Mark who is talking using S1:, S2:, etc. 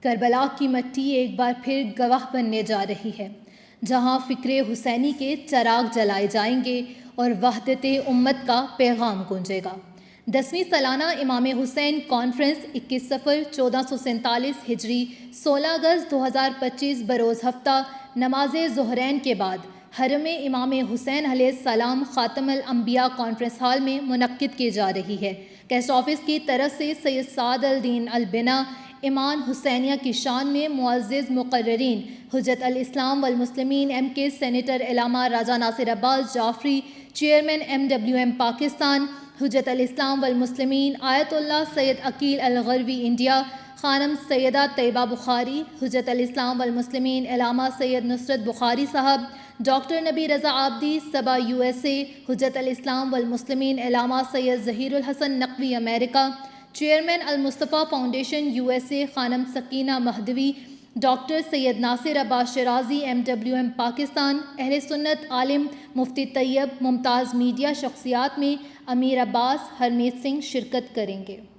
S1: کربلا کی مٹی ایک بار پھر گواہ بننے جا رہی ہے، جہاں فکر حسینی کے چراغ جلائے جائیں گے اور وحدت امت کا پیغام گونجے گا۔ 10ویں سالانہ امام حسین کانفرنس 21 صفر 1447 ہجری 16 اگست 2025 بروز ہفتہ نماز ظہرین کے بعد حرم امام حسین علیہ السلام خاتم الانبیاء کانفرنس ہال میں منعقد کی جا رہی ہے۔ گیسٹ آفس کی طرف سے سید سعد الدین البنا ایمان حسینیہ کی شان میں معزز مقررین حجت الاسلام والمسلمین ایم کے سینیٹر علامہ راجہ ناصر عباس جعفری، چیئرمین MWM پاکستان، حجت الاسلام والمسلمین آیت اللہ سید عقیل الغروی انڈیا، خانم سیدہ طیبہ بخاری، حجت الاسلام والمسلمین علامہ سید نصرت بخاری صاحب، ڈاکٹر نبی رضا عابدی صبا USA، حجت الاسلام والمسلمین علامہ سید ظہیر الحسن نقوی امریکہ، چیئرمین المصطفیٰ فاؤنڈیشن USA خانم سکینہ مہدوی، ڈاکٹر سید ناصر عباس شرازی MWM پاکستان، اہل سنت عالم مفتی طیب، ممتاز میڈیا شخصیات میں امیر عباس، ہرمیت سنگھ شرکت کریں گے۔